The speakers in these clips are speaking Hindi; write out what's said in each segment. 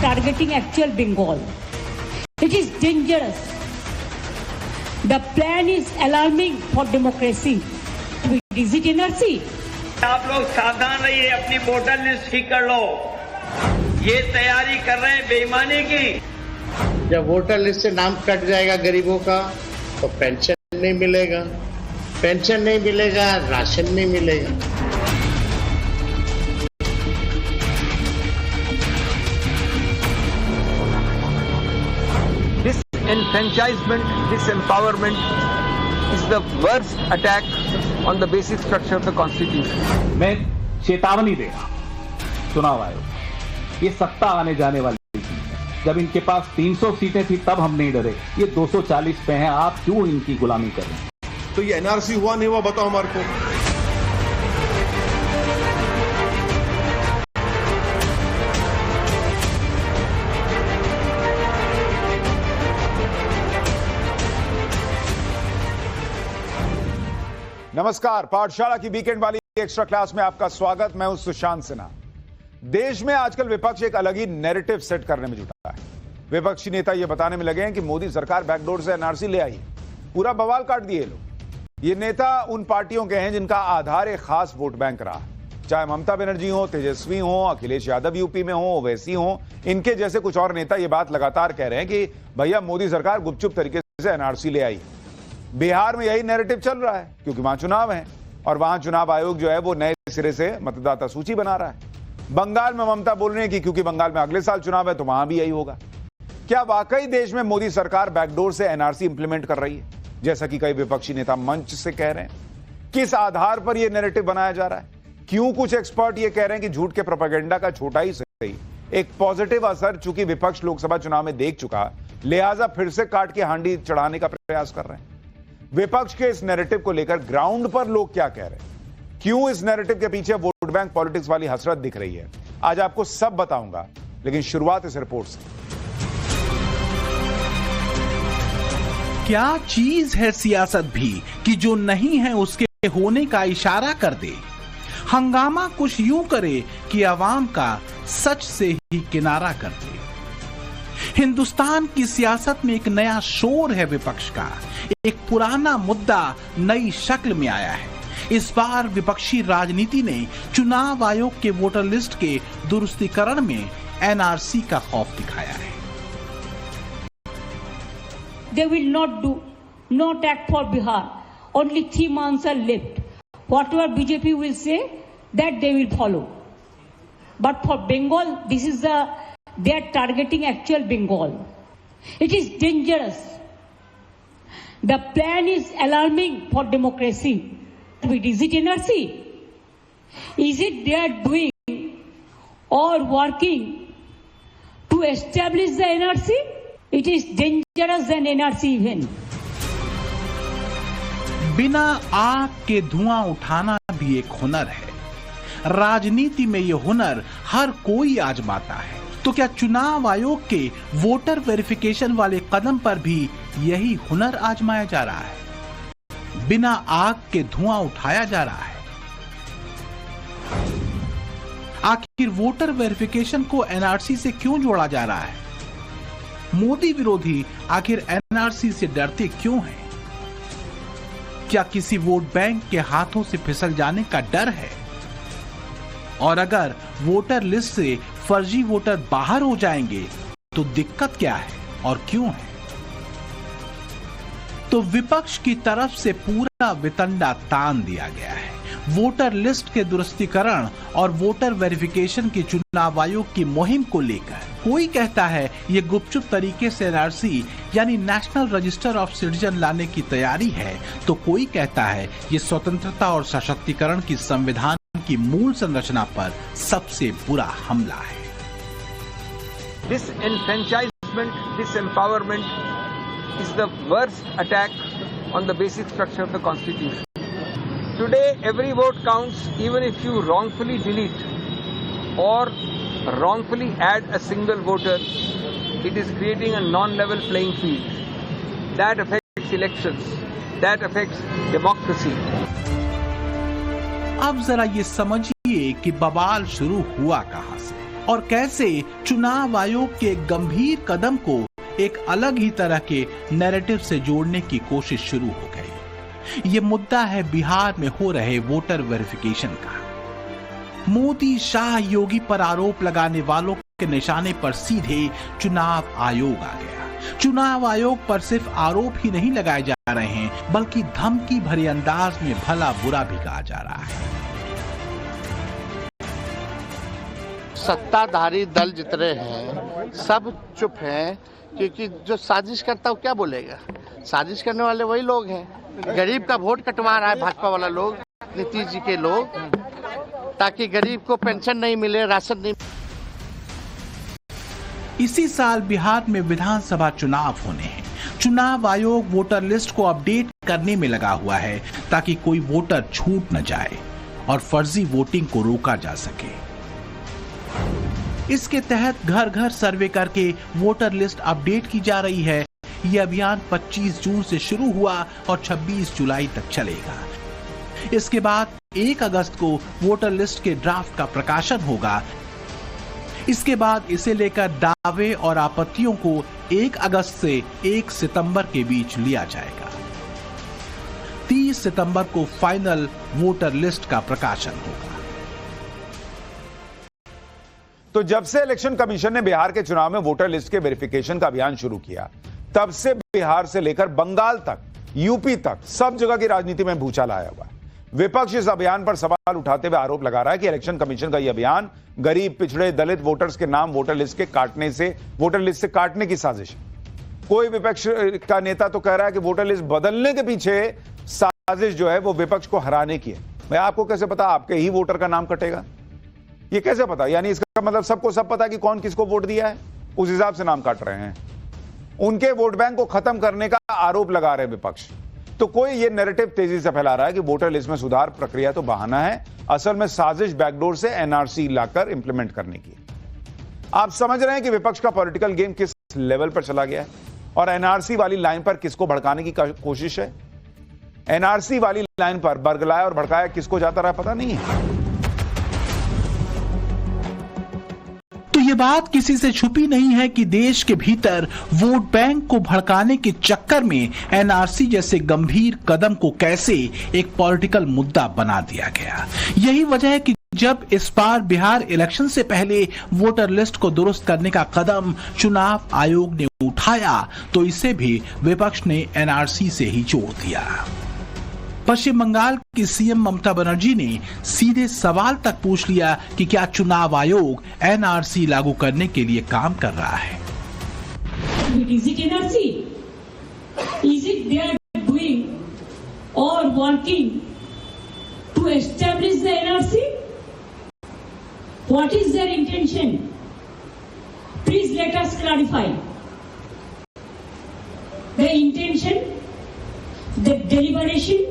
targeting actual Bengal. It is dangerous. The plan is alarming for democracy. Is it NRC? आप लोग सावधान रहिए, अपनी वोटर लिस्ट ठीक कर लो। ये तैयारी कर रहे हैं बेईमानी की। जब वोटर लिस्ट से नाम कट जाएगा गरीबों का तो पेंशन नहीं मिलेगा, पेंशन नहीं मिलेगा, राशन नहीं मिलेगा। Disenfranchisement, disempowerment is the worst attack on the basic structure of the Constitution. मैं चेतावनी दे रहा हूं चुनाव आयोग, ये सत्ता आने जाने वाली थी। जब इनके पास 300 सीटें थी तब हम नहीं डरे, ये 240 पे हैं, आप क्यों इनकी गुलामी कर रहे हैं? तो ये एनआरसी हुआ नहीं हुआ बताओ हमारे को। नमस्कार, पाठशाला की वीकेंड वाली एक्स्ट्रा क्लास में आपका स्वागत। मैं हूं सुशांत सिन्हा। देश में आजकल विपक्ष एक अलग ही नैरेटिव सेट करने में जुटा है। विपक्षी नेता यह बताने में लगे हैं कि मोदी सरकार बैकडोर से एनआरसी ले आई। पूरा बवाल काट दिए लोग। ये नेता उन पार्टियों के हैं जिनका आधार एक खास वोट बैंक रहा, चाहे ममता बनर्जी हो, तेजस्वी हो, अखिलेश यादव यूपी में हो, ओवैसी हो। इनके जैसे कुछ और नेता ये बात लगातार कह रहे हैं कि भैया मोदी सरकार गुपचुप तरीके से एनआरसी ले आई। बिहार में यही नैरेटिव चल रहा है क्योंकि वहां चुनाव है और वहां चुनाव आयोग जो है वो नए सिरे से मतदाता सूची बना रहा है। बंगाल में ममता बोल रही है कि क्योंकि बंगाल में अगले साल चुनाव है तो वहां भी यही होगा। क्या वाकई देश में मोदी सरकार बैकडोर से एनआरसी इंप्लीमेंट कर रही है, जैसा कि कई विपक्षी नेता मंच से कह रहे हैं? किस आधार पर यह नैरेटिव बनाया जा रहा है? क्यों कुछ एक्सपर्ट ये कह रहे हैं कि झूठ के प्रोपेगेंडा का छोटा ही सही एक पॉजिटिव असर चूंकि विपक्ष लोकसभा चुनाव में देख चुका, लिहाजा फिर से काट के हांडी चढ़ाने का प्रयास कर रहे हैं? विपक्ष के इस नैरेटिव को लेकर ग्राउंड पर लोग क्या कह रहे हैं? क्यों इस नैरेटिव के पीछे वोट बैंक पॉलिटिक्स वाली हसरत दिख रही है? आज आपको सब बताऊंगा, लेकिन शुरुआत इस रिपोर्ट से। क्या चीज है सियासत भी कि जो नहीं है उसके होने का इशारा कर दे? हंगामा कुछ यूं करे कि आवाम का सच से ही किनारा कर दे। हिंदुस्तान की सियासत में एक नया शोर है विपक्ष का। एक पुराना मुद्दा नई शक्ल में आया है। इस बार विपक्षी राजनीति ने चुनाव आयोग के वोटर लिस्ट के दुरुस्तीकरण में एनआरसी का खौफ दिखाया है। They will not act for Bihar. Only 3 months are left. Whatever BJP will say, that they will follow. But for Bengal, they are targeting actual Bengal. It is dangerous. The plan is alarming for democracy. Is it NRC? Is it they are doing or working to establish the NRC? It is dangerous than NRC even. बिना आग के धुआं उठाना भी एक हुनर है। राजनीति में यह हुनर हर कोई आजमाता है। तो क्या चुनाव आयोग के वोटर वेरिफिकेशन वाले कदम पर भी यही हुनर आजमाया जा रहा है? बिना आग के धुआं उठाया जा रहा है। आखिर वोटर वेरिफिकेशन को एनआरसी से क्यों जोड़ा जा रहा है? मोदी विरोधी आखिर एनआरसी से डरते क्यों हैं? क्या किसी वोट बैंक के हाथों से फिसल जाने का डर है? और अगर वोटर लिस्ट से फर्जी वोटर बाहर हो जाएंगे तो दिक्कत क्या है और क्यों है? तो विपक्ष की तरफ से पूरा वितंडा तान दिया गया है। वोटर लिस्ट के दुरुस्तीकरण और वोटर वेरिफिकेशन की चुनाव आयोग की मुहिम को लेकर कोई कहता है ये गुपचुप तरीके से एनआरसी यानी नेशनल रजिस्टर ऑफ सिटीजन लाने की तैयारी है, तो कोई कहता है ये स्वतंत्रता और सशक्तिकरण की संविधान की मूल संरचना पर सबसे बुरा हमला है। Disenfranchisement, disempowerment is the worst attack on the basic structure of the Constitution. Today, every vote counts, even if you wrongfully delete or wrongfully add a single voter. It is creating a non-level playing field. That affects elections. That affects democracy. अब जरा ये समझिए कि बवाल शुरू हुआ कहां से। और कैसे चुनाव आयोग के गंभीर कदम को एक अलग ही तरह के नैरेटिव से जोड़ने की कोशिश शुरू हो गई। ये मुद्दा है बिहार में हो रहे वोटर वेरिफिकेशन का। मोदी, शाह, योगी पर आरोप लगाने वालों के निशाने पर सीधे चुनाव आयोग आ गया। चुनाव आयोग पर सिर्फ आरोप ही नहीं लगाए जा रहे हैं, बल्कि धमकी भरे अंदाज में भला बुरा भी कहा जा रहा है। सत्ताधारी दल जितने हैं सब चुप हैं, क्योंकि जो साजिश करता है वो क्या बोलेगा। साजिश करने वाले वही लोग हैं। गरीब का वोट कटवा रहा है भाजपा वाला लोग, नीतीश जी के लोग, ताकि गरीब को पेंशन नहीं मिले, राशन नहीं। इसी साल बिहार में विधानसभा चुनाव होने हैं। चुनाव आयोग वोटर लिस्ट को अपडेट करने में लगा हुआ है ताकि कोई वोटर छूट न जाए और फर्जी वोटिंग को रोका जा सके। इसके तहत घर घर सर्वे करके वोटर लिस्ट अपडेट की जा रही है। यह अभियान 25 जून से शुरू हुआ और 26 जुलाई तक चलेगा। इसके बाद 1 अगस्त को वोटर लिस्ट के ड्राफ्ट का प्रकाशन होगा। इसके बाद इसे लेकर दावे और आपत्तियों को 1 अगस्त से 1 सितंबर के बीच लिया जाएगा। 30 सितंबर को फाइनल वोटर लिस्ट का प्रकाशन होगा। तो जब से इलेक्शन कमीशन ने बिहार के चुनाव में वोटर लिस्ट के वेरिफिकेशन का अभियान शुरू किया, तब से बिहार से लेकर बंगाल तक, यूपी तक सब जगह की राजनीति में भूचाल आया हुआ है। विपक्ष इस अभियान पर सवाल उठाते हुए आरोप लगा रहा है कि इलेक्शन कमीशन का यह अभियान गरीब, पिछड़े, दलित वोटर्स के नाम वोटर लिस्ट से काटने की साजिश है। कोई विपक्ष का नेता तो कह रहा है कि वोटर लिस्ट बदलने के पीछे साजिश जो है वो विपक्ष को हराने की है। मैं आपको कैसे पता आपके ही वोटर का नाम कटेगा? ये कैसे पता? यानी इसका मतलब सबको सब पता कि कौन किसको वोट दिया है, उस हिसाब से नाम काट रहे हैं। उनके वोट बैंक को खत्म करने का आरोप लगा रहे विपक्ष। तो कोई ये नैरेटिव तेजी से फैला रहा है कि वोटर लिस्ट में सुधार प्रक्रिया तो बहाना है, असल में साजिश बैकडोर से एनआरसी लाकर इंप्लीमेंट करने की। आप समझ रहे हैं कि विपक्ष का पॉलिटिकल गेम किस लेवल पर चला गया है और एनआरसी वाली लाइन पर किसको भड़काने की कोशिश है। एनआरसी वाली लाइन पर बरगलाया और भड़काया किसको जाता रहा पता नहीं है। तो ये बात किसी से छुपी नहीं है कि देश के भीतर वोट बैंक को भड़काने के चक्कर में एनआरसी जैसे गंभीर कदम को कैसे एक पॉलिटिकल मुद्दा बना दिया गया। यही वजह है कि जब इस बार बिहार इलेक्शन से पहले वोटर लिस्ट को दुरुस्त करने का कदम चुनाव आयोग ने उठाया, तो इसे भी विपक्ष ने एनआरसी से ही जोड़ दिया। पश्चिम बंगाल की सीएम ममता बनर्जी ने सीधे सवाल तक पूछ लिया कि क्या चुनाव आयोग एनआरसी लागू करने के लिए काम कर रहा है। Is it NRC? Is it they are doing or working to establish the NRC? What is their intention? Please let us clarify. The intention, the deliberation,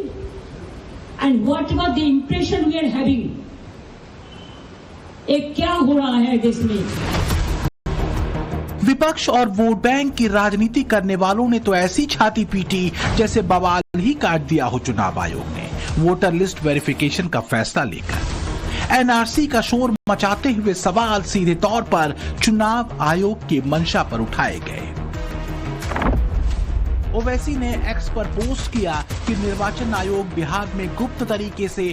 and whatever the impression we are having, एक क्या हो रहा है देश में। विपक्ष और वोट बैंक की राजनीति करने वालों ने तो ऐसी छाती पीटी जैसे बवाल ही काट दिया हो चुनाव आयोग ने वोटर लिस्ट वेरिफिकेशन का फैसला लेकर। एनआरसी का शोर मचाते हुए सवाल सीधे तौर पर चुनाव आयोग की मंशा पर उठाए गए। ओवैसी ने एक्स पर पोस्ट किया कि निर्वाचन आयोग बिहार में गुप्त तरीके से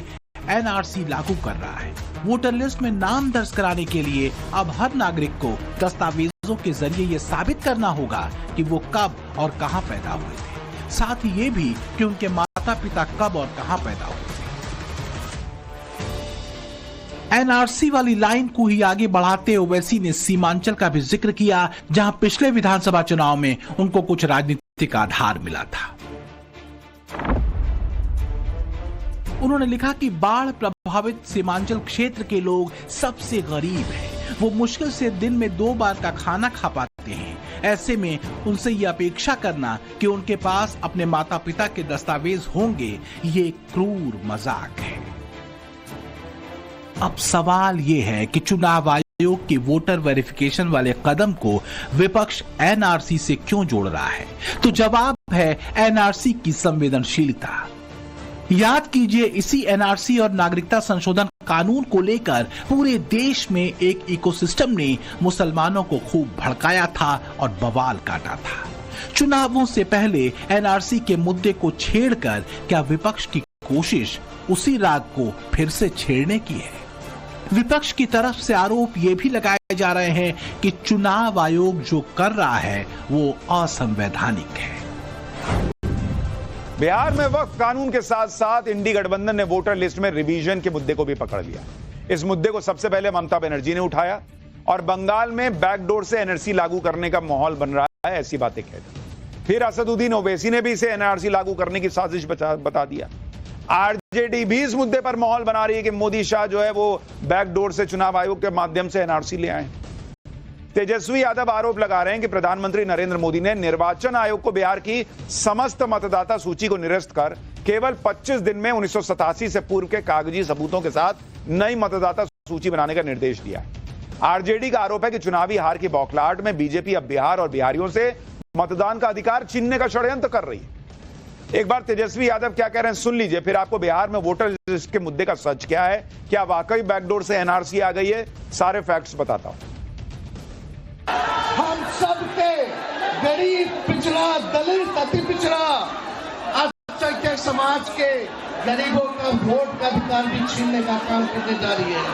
एनआरसी लागू कर रहा है। वोटर लिस्ट में नाम दर्ज कराने के लिए अब हर नागरिक को दस्तावेजों के जरिए ये साबित करना होगा कि वो कब और कहां पैदा हुए थे, साथ ही ये भी कि उनके माता पिता कब और कहां पैदा हुए थे। एनआरसी वाली लाइन को ही आगे बढ़ाते ओवैसी ने सीमांचल का भी जिक्र किया, जहां पिछले विधानसभा चुनाव में उनको कुछ राजनीतिक आधार मिला था। उन्होंने लिखा कि बाढ़ प्रभावित सीमांचल क्षेत्र के लोग सबसे गरीब हैं। वो मुश्किल से दिन में 2 बार का खाना खा पाते हैं। ऐसे में उनसे ये अपेक्षा करना कि उनके पास अपने माता पिता के दस्तावेज होंगे, ये क्रूर मजाक है। अब सवाल ये है कि चुनाव आयोग के वोटर वेरिफिकेशन वाले कदम को विपक्ष एनआरसी से क्यों जोड़ रहा है? तो जवाब है एनआरसी की संवेदनशीलता। याद कीजिए, इसी एनआरसी और नागरिकता संशोधन कानून को लेकर पूरे देश में एक इकोसिस्टम ने मुसलमानों को खूब भड़काया था और बवाल काटा था। चुनावों से पहले एनआरसी के मुद्दे को छेड़कर क्या विपक्ष की कोशिश उसी राग को फिर से छेड़ने की है? विपक्ष की तरफ से आरोप ये भी लगाए जा रहे हैं कि चुनाव आयोग जो कर रहा है वो असंवैधानिक है। बिहार में वक्फ कानून के साथ साथ इंडी गठबंधन ने वोटर लिस्ट में रिवीजन के मुद्दे को भी पकड़ लिया। इस मुद्दे को सबसे पहले ममता बनर्जी ने उठाया और बंगाल में बैकडोर से एनआरसी लागू करने का माहौल बन रहा है, ऐसी बातें कहती। फिर असदुद्दीन ओवैसी ने भी इसे एनआरसी लागू करने की साजिश बता दिया। आरजेडी भी इस मुद्दे पर माहौल बना रही है कि मोदी शाह जो है वो बैकडोर से चुनाव आयोग के माध्यम से एनआरसी ले आए। तेजस्वी यादव आरोप लगा रहे हैं कि प्रधानमंत्री नरेंद्र मोदी ने निर्वाचन आयोग को बिहार की समस्त मतदाता सूची को निरस्त कर केवल 25 दिन में 1987 से पूर्व के कागजी सबूतों के साथ नई मतदाता सूची बनाने का निर्देश दिया है। आरजेडी का आरोप है कि चुनावी हार की बौखलाहट में बीजेपी अब बिहार और बिहारियों से मतदान का अधिकार छीनने का षड्यंत्र कर रही है। एक बार तेजस्वी यादव क्या कह रहे हैं सुन लीजिए, फिर आपको बिहार में वोटर लिस्ट के मुद्दे का सच क्या है, क्या वाकई बैकडोर से एनआरसी आ गई है, सारे फैक्ट्स बताता हूं। हम सबके गरीब, पिछड़ा, दलित, अति पिछड़ा, अल्पसंख्यक समाज के गरीबों का वोट का अधिकार भी छीनने का काम करने जा रही है।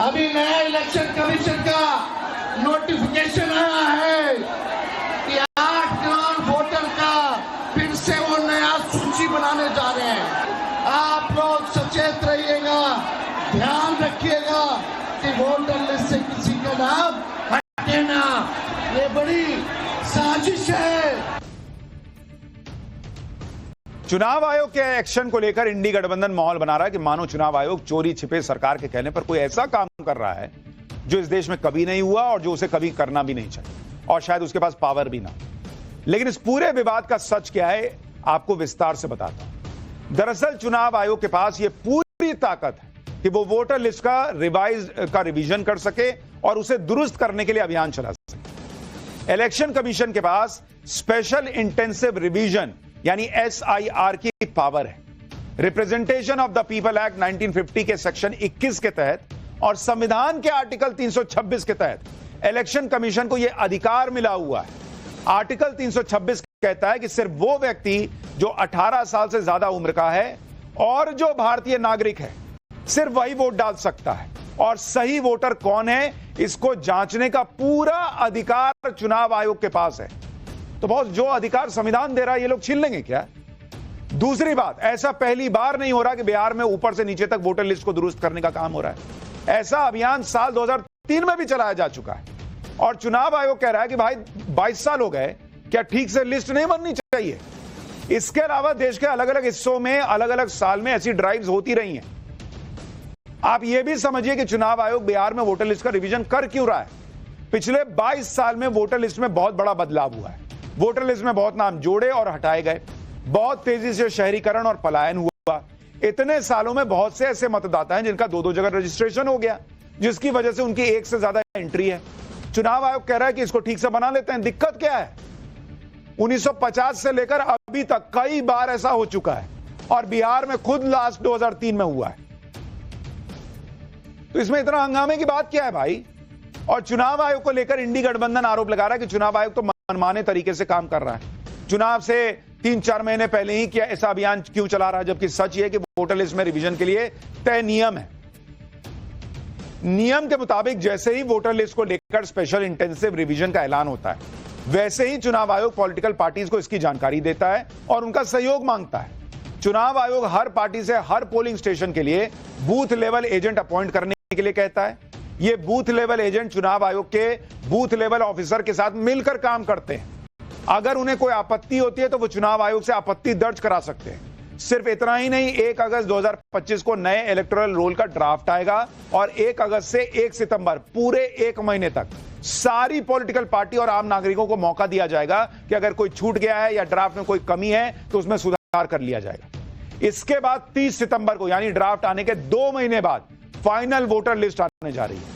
अभी नया इलेक्शन कमीशन का नोटिफिकेशन आया है कि 8 करोड़ वोटर का फिर से वो नया सूची बनाने जा रहे हैं। आप लोग सचेत रहिएगा, ध्यान रखिएगा कि वोटर लिस्ट से किसी का नाम हटे ना। ये बड़ी साजिश है। चुनाव आयोग के एक्शन को लेकर इंडी गठबंधन माहौल बना रहा है कि मानो चुनाव आयोग चोरी छिपे सरकार के कहने पर कोई ऐसा काम कर रहा है जो इस देश में कभी नहीं हुआ और जो उसे कभी करना भी नहीं चाहिए, और शायद उसके पास पावर भी ना। लेकिन इस पूरे विवाद का सच क्या है आपको विस्तार से बताता हूं। दरअसल चुनाव आयोग के पास यह पूरी ताकत है कि वो वोटर लिस्ट का रिवीजन कर सके और उसे दुरुस्त करने के लिए अभियान चला सके। इलेक्शन कमीशन के पास स्पेशल इंटेंसिव रिवीजन यानी SIR की पावर है। Representation of the people act 1950 के सेक्शन 21 के तहत और संविधान के आर्टिकल 326 के तहत इलेक्शन कमीशन को यह अधिकार मिला हुआ है। आर्टिकल 326 कहता है कि सिर्फ वो व्यक्ति जो 18 साल से ज्यादा उम्र का है और जो भारतीय नागरिक है सिर्फ वही वोट डाल सकता है, और सही वोटर कौन है इसको जांचने का पूरा अधिकार चुनाव आयोग के पास है। तो बहुत जो अधिकार संविधान दे रहा है ये लोग छीन लेंगे क्या? दूसरी बात, ऐसा पहली बार नहीं हो रहा कि बिहार में ऊपर से नीचे तक वोटर लिस्ट को दुरुस्त करने का काम हो रहा है। ऐसा अभियान साल 2003 में भी चलाया जा चुका है और चुनाव आयोग कह रहा है कि भाई 22 साल हो गए, क्या ठीक से लिस्ट नहीं बननी चाहिए? इसके अलावा देश के अलग अलग हिस्सों में अलग अलग साल में ऐसी ड्राइव्स होती रही हैं। आप यह भी समझिए कि चुनाव आयोग बिहार में वोटर लिस्ट का रिवीजन कर क्यों रहा है? पिछले 22 साल में वोटर लिस्ट में बहुत बड़ा बदलाव हुआ है। वोटर लिस्ट में बहुत नाम जोड़े और हटाए गए, बहुत तेजी से शहरीकरण और पलायन हुआ। इतने सालों में बहुत से ऐसे मतदाता हैं जिनका 2-2 जगह रजिस्ट्रेशन हो गया, जिसकी वजह से उनकी एक से ज्यादा एंट्री है। चुनाव आयोग कह रहा है कि इसको ठीक से बना लेते हैं। दिक्कत क्या है? 1950 से लेकर अभी तक कई बार ऐसा हो चुका है और बिहार में खुद लास्ट 2003 में हुआ है। तो इसमें इतना हंगामे की बात क्या है भाई? और चुनाव आयोग को लेकर इंडी गठबंधन आरोप लगा रहा है कि चुनाव आयोग तो मनमाने तरीके से काम कर रहा है। चुनाव से 3-4 महीने पहले ही क्या ऐसा अभियान क्यों चला रहा है, जबकि सच ये कि वोटर लिस्ट में रिवीजन के लिए तय नियम है। नियम के मुताबिक जैसे ही वोटर लिस्ट को लेकर स्पेशल इंटेंसिव रिवीजन का ऐलान होता है, वैसे ही चुनाव आयोग पॉलिटिकल पार्टीज को इसकी जानकारी देता है और उनका सहयोग मांगता है। चुनाव आयोग हर पार्टी से हर पोलिंग स्टेशन के लिए बूथ लेवल एजेंट अपॉइंट करने के लिए कहता है। ये बूथ लेवल एजेंट चुनाव आयोग के बूथ लेवल ऑफिसर के साथ मिलकर काम करते हैं। अगर उन्हें कोई आपत्ति होती है तो वो चुनाव आयोग से आपत्ति दर्ज करा सकते हैं। सिर्फ इतना ही नहीं, 1 अगस्त 2025 को नए इलेक्टोरल रोल का ड्राफ्ट आएगा और 1 अगस्त से 1 सितंबर पूरे 1 महीने तक सारी पॉलिटिकल पार्टी और आम नागरिकों को मौका दिया जाएगा कि अगर कोई छूट गया है या ड्राफ्ट में कोई कमी है तो उसमें सुधार कर लिया जाएगा। इसके बाद 30 सितंबर को यानी ड्राफ्ट आने के 2 महीने बाद फाइनल वोटर लिस्ट आने जा रही है।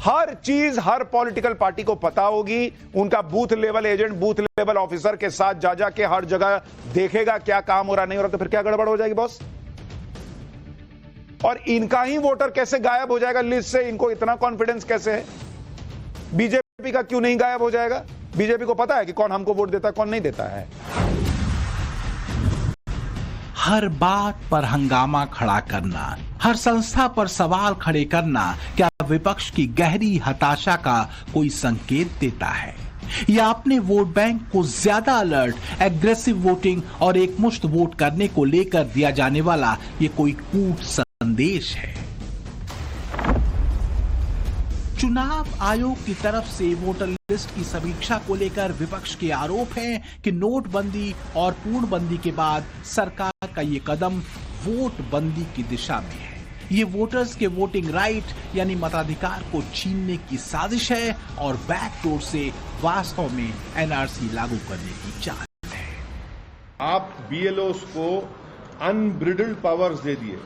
हर चीज हर पॉलिटिकल पार्टी को पता होगी। उनका booth level agent booth level officer के साथ जा जाके हर जगह देखेगा क्या काम हो रहा नहीं हो रहा, तो फिर क्या गड़बड़ हो जाएगी बॉस? और इनका ही वोटर कैसे गायब हो जाएगा लिस्ट से? इनको इतना कॉन्फिडेंस कैसे है? बीजेपी का क्यों नहीं गायब हो जाएगा? बीजेपी को पता है कि कौन हमको वोट देता है, कौन नहीं देता है। हर बात पर हंगामा खड़ा करना, हर संस्था पर सवाल खड़े करना क्या विपक्ष की गहरी हताशा का कोई संकेत देता है, या अपने वोट बैंक को ज्यादा अलर्ट, एग्रेसिव वोटिंग और एकमुश्त वोट करने को लेकर दिया जाने वाला ये कोई कूट संदेश है? चुनाव आयोग की तरफ से वोटर लिस्ट की समीक्षा को लेकर विपक्ष के आरोप हैं कि नोटबंदी और पूर्णबंदी के बाद सरकार का ये कदम वोट बंदी की दिशा में है। ये वोटर्स के वोटिंग राइट यानी मताधिकार को छीनने की साजिश है और बैकडोर से वास्तव में एनआरसी लागू करने की चाल है। आप बीएलओस को अनब्रिडल्ड पावर्स दे दिए,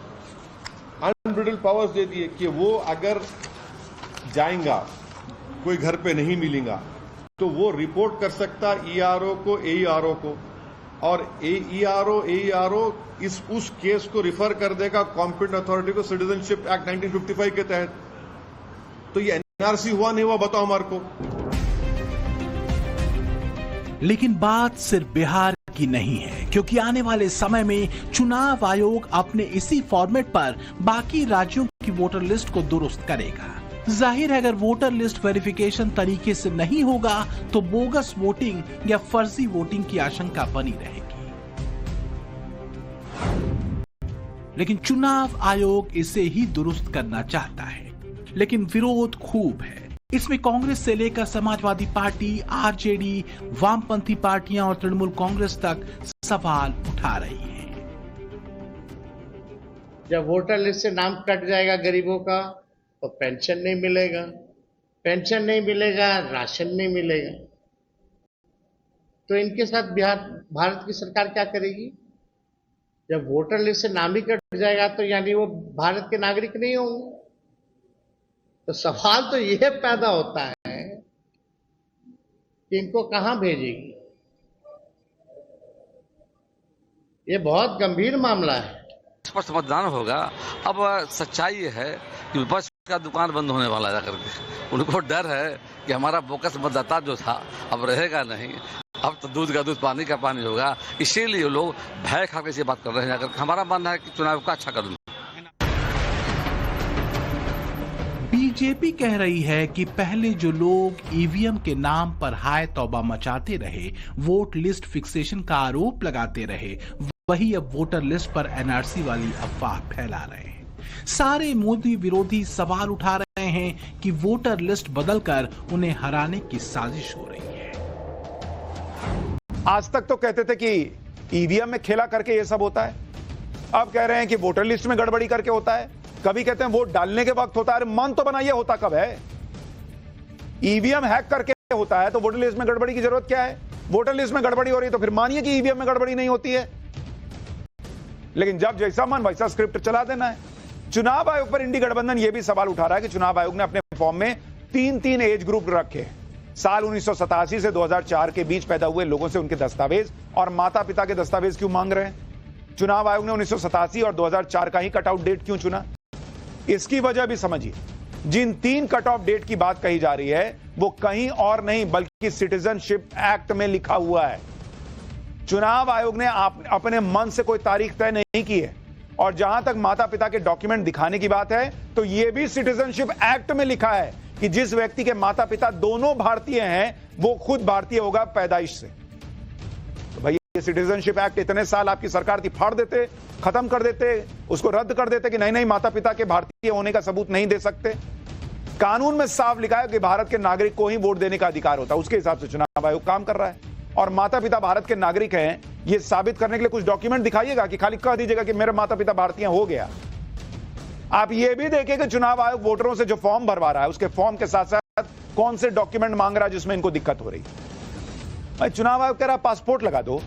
अनब्रिडल्ड पावर्स दे दिए कि वो अगर जाएगा, कोई घर पे नहीं मिलेगा तो वो रिपोर्ट कर सकता ईआरओ को, एईआरओ को, और एईआरओ उस केस को रिफर कर देगा कॉम्पिटेंट अथॉरिटी को सिटीजनशिप एक्ट 1955 के तहत। तो ये एनआरसी हुआ नहीं हुआ बताओ हमारे को। लेकिन बात सिर्फ बिहार की नहीं है, क्योंकि आने वाले समय में चुनाव आयोग अपने इसी फॉर्मेट पर बाकी राज्यों की वोटर लिस्ट को दुरुस्त करेगा। जाहिर है अगर वोटर लिस्ट वेरिफिकेशन तरीके से नहीं होगा तो बोगस वोटिंग या फर्जी वोटिंग की आशंका बनी रहेगी। लेकिन चुनाव आयोग इसे ही दुरुस्त करना चाहता है, लेकिन विरोध खूब है। इसमें कांग्रेस से लेकर समाजवादी पार्टी, आरजेडी, वामपंथी पार्टियां और तृणमूल कांग्रेस तक सवाल उठा रही हैं। जब वोटर लिस्ट से नाम कट जाएगा गरीबों का तो पेंशन नहीं मिलेगा, पेंशन नहीं मिलेगा, राशन नहीं मिलेगा, तो इनके साथ भारत की सरकार क्या करेगी? जब वोटर लिस्ट से नाम ही कट जाएगा तो यानी वो भारत के नागरिक नहीं होंगे। तो सवाल तो यह पैदा होता है कि इनको कहां भेजेगी? ये बहुत गंभीर मामला है। स्पष्ट मतदान होगा। अब सच्चाई ये है कि विपक्ष का दुकान बंद होने वाला है करके उनको डर है कि हमारा बोकस मतदाता जो था अब रहेगा नहीं, अब तो दूध का दूध पानी का पानी होगा। इसीलिए लोग भय खा के बात कर रहे हैं। अगर हमारा मानना है कि चुनाव का अच्छा कर दूं। बीजेपी कह रही है कि पहले जो लोग ईवीएम के नाम पर हाय तौबा मचाते रहे, वोट लिस्ट फिक्सेशन का आरोप लगाते रहे, वही अब वोटर लिस्ट पर एनआरसी वाली अफवाह फैला रहे हैं। सारे मोदी विरोधी सवाल उठा रहे हैं कि वोटर लिस्ट बदलकर उन्हें हराने की साजिश हो रही है। आज तक तो कहते थे कि ईवीएम में खेला करके ये सब होता है, अब कह रहे हैं कि वोटर लिस्ट में गड़बड़ी करके होता है। कभी कहते हैं वोट डालने के वक्त होता है। अरे मन तो बनाइए, होता कब है? ईवीएम हैक करके होता है तो वोटर लिस्ट में गड़बड़ी की जरूरत क्या है? वोटर लिस्ट में गड़बड़ी हो रही है तो फिर मानिए कि ईवीएम में गड़बड़ी नहीं होती है। लेकिन जब जैसा मन वैसा स्क्रिप्ट चला देना है। चुनाव आयोग पर इंडी गठबंधन यह भी सवाल उठा रहा है कि चुनाव आयोग ने अपने फॉर्म में तीन एज ग्रुप रखे। साल 1987 से 2004 के बीच पैदा हुए लोगों से उनके दस्तावेज और माता पिता के दस्तावेज क्यों मांग रहे हैं? चुनाव आयोग ने 1987 और 2004 का ही कट आउट डेट क्यों चुना? इसकी वजह भी समझिए। जिन 3 कट ऑफ डेट की बात कही जा रही है वो कहीं और नहीं बल्कि सिटीजनशिप एक्ट में लिखा हुआ है। चुनाव आयोग ने अपने मन से कोई तारीख तय नहीं की है। और जहां तक माता पिता के डॉक्यूमेंट दिखाने की बात है तो यह भी सिटीजनशिप एक्ट में लिखा है कि जिस व्यक्ति के माता पिता दोनों भारतीय हैं वो खुद भारतीय होगा पैदाइश से। तो भाई ये सिटीजनशिप एक्ट इतने साल आपकी सरकार थी, फाड़ देते, खत्म कर देते, उसको रद्द कर देते कि नहीं माता पिता के भारतीय होने का सबूत नहीं दे सकते। कानून में साफ लिखा है कि भारत के नागरिक को ही वोट देने का अधिकार होता है। उसके हिसाब से चुनाव आयोग काम कर रहा है। और माता पिता भारत के नागरिक हैं ये साबित करने के लिए कुछ डॉक्यूमेंट दिखाइएगा कि खाली कह दीजिएगा कि मेरे माता पिता भारतीय हो गया। आप ये भी देखिए कि चुनाव आयोग वोटरों से जो फॉर्म भरवा रहा है उसके फॉर्म के साथ साथ कौन से डॉक्यूमेंट मांग रहा है जिसमें इनको दिक्कत हो रही है। चुनाव आयोग कह रहा है पासपोर्ट लगा दो,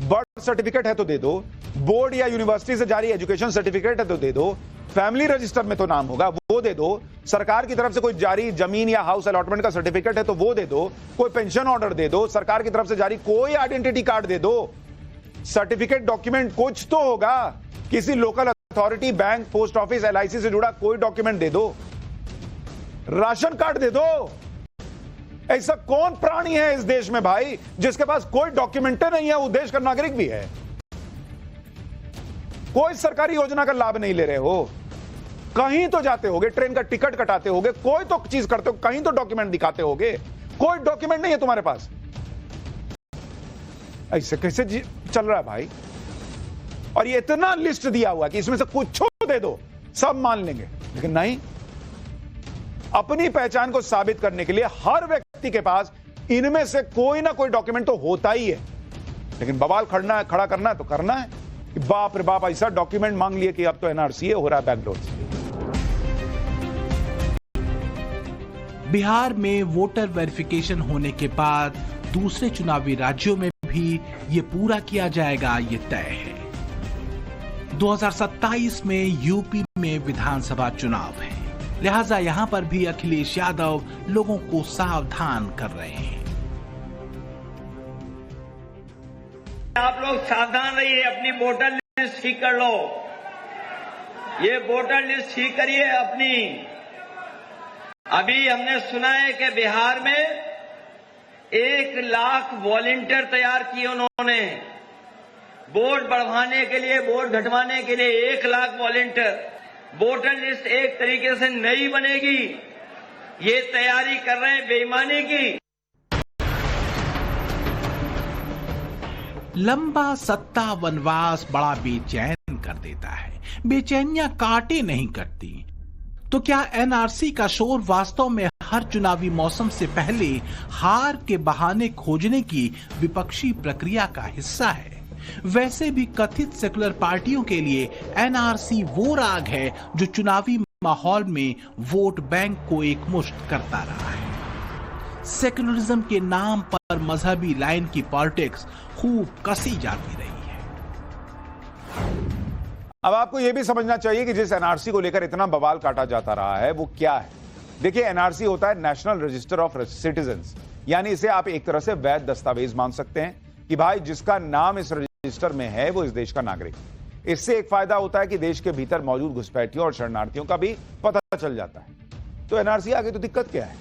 बर्थ सर्टिफिकेट है तो दे दो, बोर्ड या यूनिवर्सिटी से जारी एजुकेशन सर्टिफिकेट है तो दे दो, फैमिली रजिस्टर में तो नाम होगा वो दे दो, सरकार की तरफ से कोई जारी जमीन या हाउस अलॉटमेंट का सर्टिफिकेट है तो वो दे दो, कोई पेंशन ऑर्डर दे दो, सरकार की तरफ से जारी कोई आइडेंटिटी कार्ड दे दो, सर्टिफिकेट डॉक्यूमेंट कुछ तो होगा किसी local authority, bank, post office, LIC से जुड़ा कोई डॉक्यूमेंट दे दो, राशन कार्ड दे दो। ऐसा कौन प्राणी है इस देश में भाई जिसके पास कोई डॉक्यूमेंट नहीं है, वो देश का नागरिक भी है? कोई सरकारी योजना का लाभ नहीं ले रहे हो, कहीं तो जाते होगे, ट्रेन का टिकट कटाते होगे, कोई तो चीज करते हो, कहीं तो डॉक्यूमेंट दिखाते होगे, कोई डॉक्यूमेंट नहीं है तुम्हारे पास। ऐसे कैसे चल रहा है भाई? और ये इतना लिस्ट दिया हुआ कि इसमें से कुछ दे दो सब मान लेंगे, लेकिन नहीं। अपनी पहचान को साबित करने के लिए हर व्यक्ति के पास इनमें से कोई ना कोई डॉक्यूमेंट तो होता ही है, लेकिन बवाल खड़ा करना है तो करना है कि बाप रे बाप ऐसा डॉक्यूमेंट मांग लिए कि अब तो NRC हो रहा है बैकडोर से। बिहार में वोटर वेरिफिकेशन होने के बाद दूसरे चुनावी राज्यों में भी ये पूरा किया जाएगा, ये तय है। 2027 में यूपी में विधानसभा चुनाव है, लिहाजा यहां पर भी अखिलेश यादव लोगों को सावधान कर रहे हैं। आप लोग सावधान रहिए, अपनी वोटर लिस्ट ठीक कर लो। ये वोटर लिस्ट ठीक करिए अपनी। अभी हमने सुना है कि बिहार में 1 लाख वॉलंटियर तैयार किए उन्होंने, वोट बढ़वाने के लिए, वोट घटवाने के लिए 1 लाख वॉलंटियर। वोटर लिस्ट एक तरीके से नई बनेगी, ये तैयारी कर रहे हैं बेईमानी की। लंबा सत्ता वनवास बड़ा बेचैन कर देता है, बेचैनियां काटे नहीं करती। तो क्या NRC का शोर वास्तव में हर चुनावी मौसम से पहले हार के बहाने खोजने की विपक्षी प्रक्रिया का हिस्सा है? वैसे भी कथित सेकुलर पार्टियों के लिए NRC वो राग है जो चुनावी माहौल में वोट बैंक को एकमुश्त करता रहा है। सेकुलरिज्म के नाम पर मजहबी लाइन की पॉलिटिक्स खूब कसी जाती रही है। अब आपको यह भी समझना चाहिए कि जिस NRC को लेकर इतना बवाल काटा जाता रहा है वो क्या है। देखिए, NRC होता है नेशनल रजिस्टर ऑफ सिटीजन्स, यानी इसे आप एक तरह से वैध दस्तावेज मान सकते हैं कि भाई जिसका नाम इस रजिस्टर में है वो इस देश का नागरिक। इससे एक फायदा होता है कि देश के भीतर मौजूद घुसपैठियों और शरणार्थियों का भी पता चल जाता है। तो NRC आगे तो दिक्कत क्या है?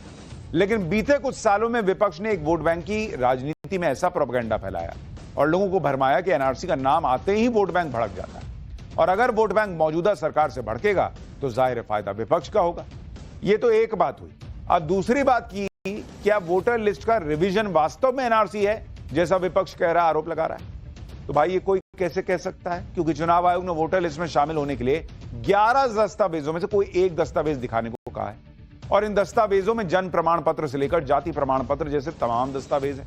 लेकिन बीते कुछ सालों में विपक्ष ने एक वोट बैंक की राजनीति में ऐसा प्रोपेगेंडा फैलाया और लोगों को भरमाया कि NRC का नाम आते ही वोट बैंक भड़क जाता है, और अगर वोट बैंक मौजूदा सरकार से भड़केगा तो जाहिर फायदा विपक्ष का होगा। यह तो एक बात हुई। अब दूसरी बात की, क्या वोटर लिस्ट का रिवीजन वास्तव में NRC है जैसा विपक्ष कह रहा, आरोप लगा रहा है? तो भाई ये कोई कैसे कह सकता है, क्योंकि चुनाव आयोग ने वोटर लिस्ट में शामिल होने के लिए 11 दस्तावेजों में से कोई एक दस्तावेज दिखाने को कहा है, और इन दस्तावेजों में जन्म प्रमाण पत्र से लेकर जाति प्रमाण पत्र जैसे तमाम दस्तावेज हैं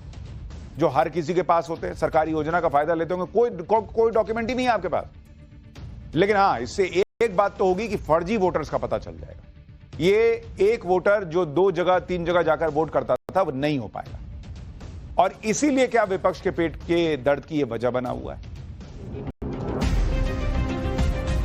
जो हर किसी के पास होते हैं, सरकारी योजना का फायदा लेते होंगे, कोई डॉक्यूमेंट ही नहीं है आपके पास। लेकिन हां, इससे एक बात तो होगी कि फर्जी वोटर्स का पता चल जाएगा। ये एक वोटर जो 2 जगह 3 जगह जाकर वोट करता था वो नहीं हो पाएगा, और इसीलिए क्या विपक्ष के पेट के दर्द की यह वजह बना हुआ है।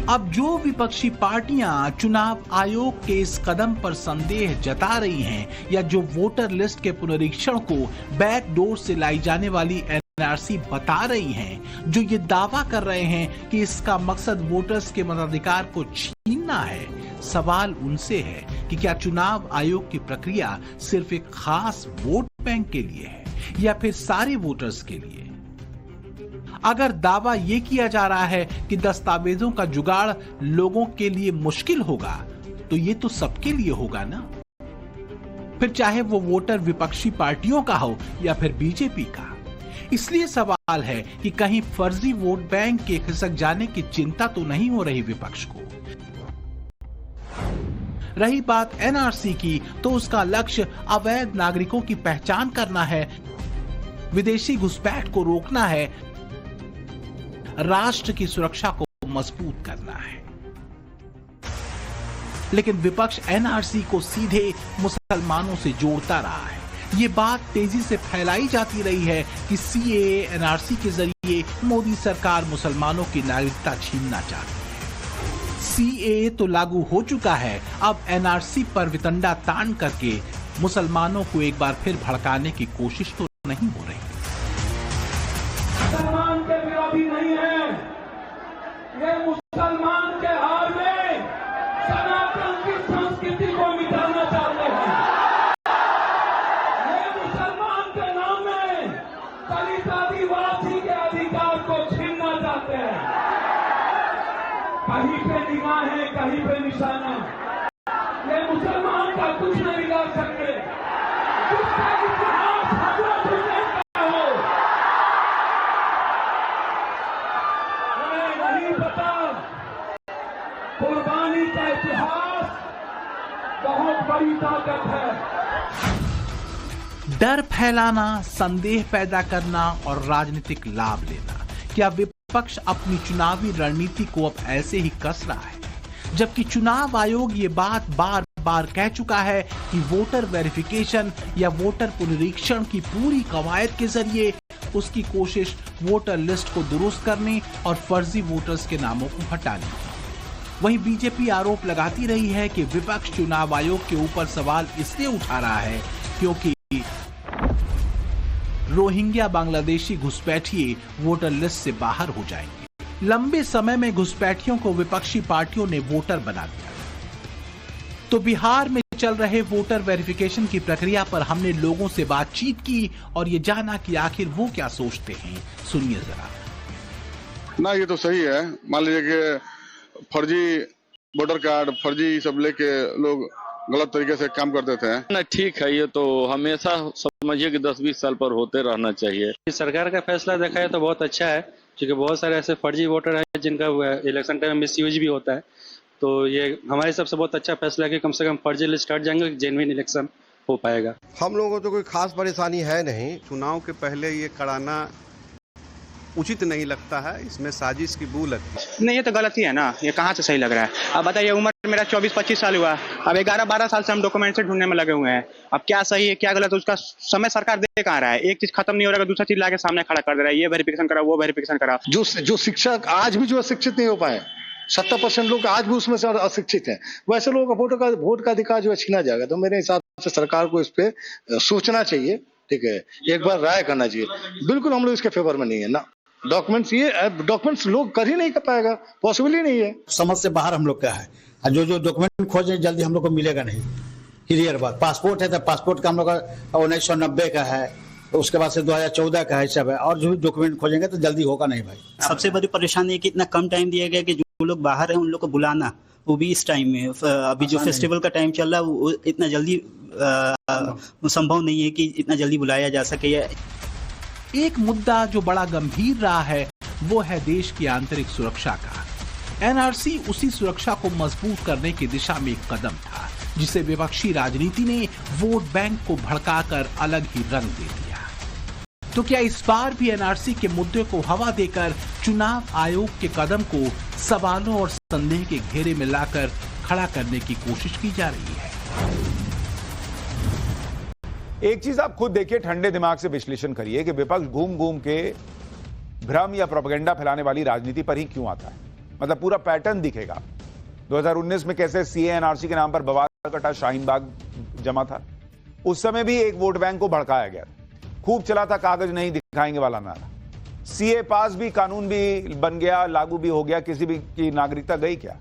अब जो विपक्षी पार्टियां चुनाव आयोग के इस कदम पर संदेह जता रही हैं, या जो वोटर लिस्ट के पुनरीक्षण को बैकडोर से लाई जाने वाली NRC बता रही हैं, जो ये दावा कर रहे हैं कि इसका मकसद वोटर्स के मताधिकार को छीनना है, सवाल उनसे है कि क्या चुनाव आयोग की प्रक्रिया सिर्फ एक खास वोट बैंक के लिए है या फिर सारे वोटर्स के लिए? अगर दावा यह किया जा रहा है कि दस्तावेजों का जुगाड़ लोगों के लिए मुश्किल होगा, तो ये तो सबके लिए होगा ना। फिर चाहे वो वोटर विपक्षी पार्टियों का हो या फिर बीजेपी का। इसलिए सवाल है कि कहीं फर्जी वोट बैंक के खिसक जाने की चिंता तो नहीं हो रही विपक्ष को। रही बात NRC की, तो उसका लक्ष्य अवैध नागरिकों की पहचान करना है, विदेशी घुसपैठ को रोकना है, राष्ट्र की सुरक्षा को मजबूत करना है। लेकिन विपक्ष NRC को सीधे मुसलमानों से जोड़ता रहा है। ये बात तेजी से फैलाई जाती रही है कि CAA NRC के जरिए मोदी सरकार मुसलमानों की नागरिकता छीनना चाहती है। CAA तो लागू हो चुका है, अब NRC पर वितंडा तान करके मुसलमानों को एक बार फिर भड़काने की कोशिश तो नहीं हो रही। मुसलमान के विरोधी नहीं है, ये कुछ नहीं कर सकते। जिसका इतिहास हजरत हुसैन का हो, हमें नहीं पता। कुर्बानी का इतिहास बहुत बड़ी ताकत है। डर फैलाना, संदेह पैदा करना और राजनीतिक लाभ लेना, क्या विपक्ष अपनी चुनावी रणनीति को अब ऐसे ही कस रहा है? जबकि चुनाव आयोग ये बात बार बार कह चुका है कि वोटर वेरिफिकेशन या वोटर पुनरीक्षण की पूरी कवायद के जरिए उसकी कोशिश वोटर लिस्ट को दुरुस्त करने और फर्जी वोटर्स के नामों को हटाने की। वहीं बीजेपी आरोप लगाती रही है कि विपक्ष चुनाव आयोग के ऊपर सवाल इसलिए उठा रहा है क्योंकि रोहिंग्या बांग्लादेशी घुसपैठिए वोटर लिस्ट से बाहर हो जाएंगे। लंबे समय में घुसपैठियों को विपक्षी पार्टियों ने वोटर बना दिया। तो बिहार में चल रहे वोटर वेरिफिकेशन की प्रक्रिया पर हमने लोगों से बातचीत की और ये जाना कि आखिर वो क्या सोचते हैं। सुनिए जरा। ना, ये तो सही है। मान लीजिए कि फर्जी वोटर कार्ड, फर्जी सब लेके लोग गलत तरीके से काम करते थे ना। ठीक है, ये तो हमेशा समझिए कि 10-20 साल पर होते रहना चाहिए। सरकार का फैसला देखा है तो बहुत अच्छा है, क्योंकि बहुत सारे ऐसे फर्जी वोटर हैं जिनका इलेक्शन टाइम में मिसयूज भी होता है। तो ये हमारे हिसाब से बहुत अच्छा फैसला है कि कम से कम फर्जी लिस्ट हट जाएंगे, जेन्युइन इलेक्शन हो पाएगा। हम लोगों को तो कोई खास परेशानी है नहीं। चुनाव के पहले ये कराना उचित नहीं लगता है, इसमें साजिश की बू लगती है। नहीं, ये तो गलती है ना, ये कहाँ से सही लग रहा है? अब बताइए, उम्र मेरा 24-25 साल हुआ, अब 11-12 साल से हम डॉक्यूमेंट से ढूंढने में लगे हुए हैं। अब क्या सही है क्या गलत, उसका समय सरकार दे कहाँ रहा है? एक चीज खत्म नहीं हो रहा है, दूसरा चीज लाके सामने खड़ा कर दे रहा है, ये वेरिफिकेशन करा, वो वेरिफिकेशन करा। जो शिक्षक आज भी जो अशिक्षित नहीं हो पाए, 70% लोग आज भी उसमें से अशिक्षित हैं, वैसे लोगों का वोट का अधिकार जो है छीना जाएगा। तो मेरे हिसाब से सरकार को इस पे सोचना चाहिए, ठीक है, एक बार राय करना चाहिए। बिल्कुल हम लोग इसके फेवर में नहीं है ना। डॉक्यूमेंट्स लोग कर ही नहीं कर पाएगा, पॉसिबल ही नहीं है। समझ से बाहर हम लोग का है। जो डॉक्यूमेंट खोजे जल्दी हम लोग को मिलेगा नहीं। क्लियर बात। पासपोर्ट है तो पासपोर्ट का हम लोग का 1990 का है, उसके बाद से 2014 का है सब है, और जो डॉक्यूमेंट खोजेंगे तो जल्दी होगा नहीं भाई। सबसे बड़ी परेशानी है कि इतना कम टाइम दिया गया कि जो लोग बाहर हैं उन लोग को बुलाना, वो भी इस टाइम में, अभी जो फेस्टिवल का टाइम चल रहा है वो इतना जल्दी संभव नहीं है कि इतना जल्दी बुलाया जा सके। एक मुद्दा जो बड़ा गंभीर रहा है वो है देश की आंतरिक सुरक्षा का। एनआरसी उसी सुरक्षा को मजबूत करने की दिशा में एक कदम था, जिसे विपक्षी राजनीति ने वोट बैंक को भड़काकर अलग ही रंग दे दिया। तो क्या इस बार भी एनआरसी के मुद्दे को हवा देकर चुनाव आयोग के कदम को सवालों और संदेह के घेरे में लाकर खड़ा करने की कोशिश की जा रही है? एक चीज आप खुद देखिए, ठंडे दिमाग से विश्लेषण करिए कि विपक्ष घूम घूम के भ्रम या प्रोपेगेंडा फैलाने वाली राजनीति पर ही क्यों आता है। मतलब पूरा पैटर्न दिखेगा। 2019 में कैसे सीए एनआरसी के नाम पर बवाल कटा शाहीन बाग जमा था, उस समय भी एक वोट बैंक को भड़काया गया। खूब चला था कागज नहीं दिखाएंगे वाला नारा। सीए पास भी, कानून भी बन गया, लागू भी हो गया, किसी भी की नागरिकता गई क्या?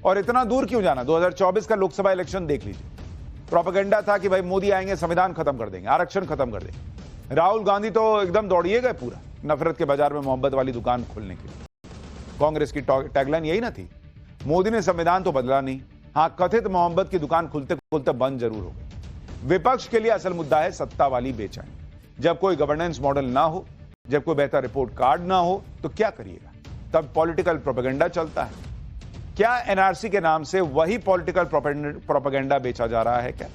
और इतना दूर क्यों जाना? 2024 का लोकसभा इलेक्शन देख लीजिए। प्रोपेगेंडा था कि भाई मोदी आएंगे, संविधान खत्म कर देंगे, आरक्षण खत्म कर देंगे। राहुल गांधी तो एकदम दौड़िए गए पूरा, नफरत के बाजार में मोहब्बत वाली दुकान खोलने के लिए। कांग्रेस की टैगलाइन यही ना थी। मोदी ने संविधान तो बदला नहीं, हाँ कथित मोहब्बत की दुकान खुलते खुलते बंद जरूर हो गई। विपक्ष के लिए असल मुद्दा है सत्ता वाली बेचैनी। जब कोई गवर्नेंस मॉडल ना हो, जब कोई बेहतर रिपोर्ट कार्ड ना हो, तो क्या करिएगा? तब पॉलिटिकल प्रोपेगेंडा चलता है। क्या एनआरसी के नाम से वही पॉलिटिकल प्रोपेगेंडा बेचा जा रहा है क्या?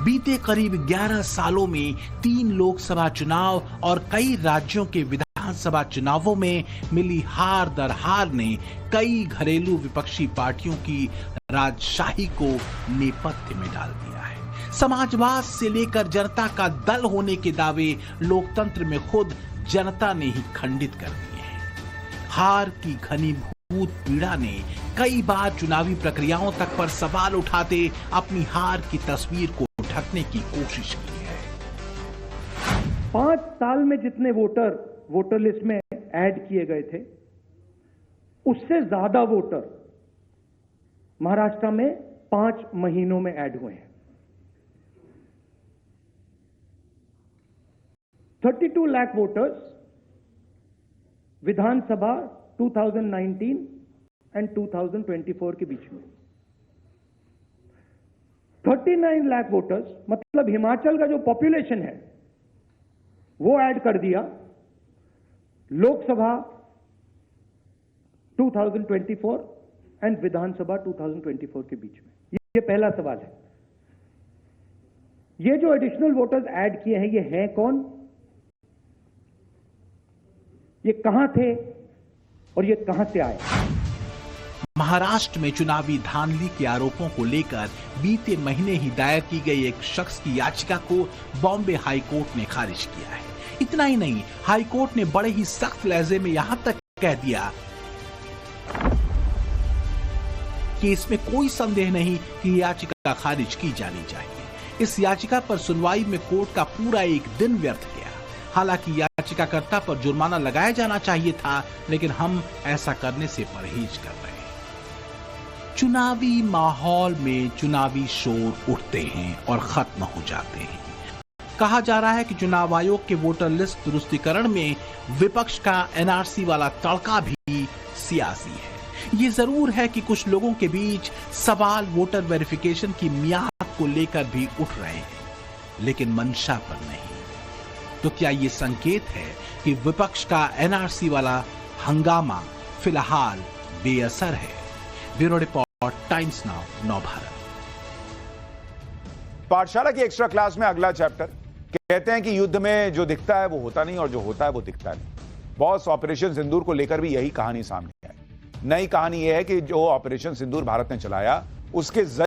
बीते करीब 11 सालों में 3 लोकसभा चुनाव और कई राज्यों के विधानसभा चुनावों में मिली हार दर हार ने कई घरेलू विपक्षी पार्टियों की राजशाही को नेपथ्य में डाल दिया है। समाजवाद से लेकर जनता का दल होने के दावे लोकतंत्र में खुद जनता ने ही खंडित कर दिए हैं। हार की घनीभूत पीड़ा ने कई बार चुनावी प्रक्रियाओं तक पर सवाल उठाते अपनी हार की तस्वीर को ढकने की कोशिश की है। 5 साल में जितने वोटर लिस्ट में ऐड किए गए थे, उससे ज्यादा वोटर महाराष्ट्र में 5 महीनों में ऐड हुए हैं। 32 लाख वोटर्स विधानसभा 2019 एंड 2024 के बीच में। 39 लाख वोटर्स, मतलब हिमाचल का जो पॉपुलेशन है वो ऐड कर दिया लोकसभा 2024 एंड विधानसभा 2024 के बीच में। ये पहला सवाल है। ये जो एडिशनल वोटर्स ऐड किए हैं, ये हैं कौन, ये कहां थे और ये कहां से आए? महाराष्ट्र में चुनावी धांधली के आरोपों को लेकर बीते महीने ही दायर की गई एक शख्स की याचिका को बॉम्बे हाई कोर्ट ने खारिज किया है। इतना ही नहीं, हाई कोर्ट ने बड़े ही सख्त लहजे में यहां तक कह दिया कि इसमें कोई संदेह नहीं कि याचिका खारिज की जानी चाहिए। इस याचिका पर सुनवाई में कोर्ट का पूरा एक दिन व्यर्थ गया। हालांकि याचिकाकर्ता पर जुर्माना लगाया जाना चाहिए था, लेकिन हम ऐसा करने से परहेज कर रहे हैं। चुनावी माहौल में चुनावी शोर उठते हैं और खत्म हो जाते हैं। कहा जा रहा है कि चुनाव आयोग के वोटर लिस्ट दुरुस्तीकरण में विपक्ष का एनआरसी वाला तड़का भी सियासी है। ये जरूर है कि कुछ लोगों के बीच सवाल वोटर वेरिफिकेशन की मियाद को लेकर भी उठ रहे हैं, लेकिन मंशा पर नहीं। तो क्या ये संकेत है कि विपक्ष का एनआरसी वाला हंगामा फिलहाल बेअसर है? ब्यूरो रिपोर्ट, टाइम्स नाउ, नव भारत। पाठशाला की एक्स्ट्रा क्लास में अगला चैप्टर। कहते हैं कि युद्ध में जो दिखता है वो होता नहीं और जो होता है वो दिखता नहीं। बॉस ऑपरेशन सिंदूर को लेकर भी यही कहानी सामने आई। नई कहानी यह है कि जो ऑपरेशन सिंदूर भारत ने चलाया उसके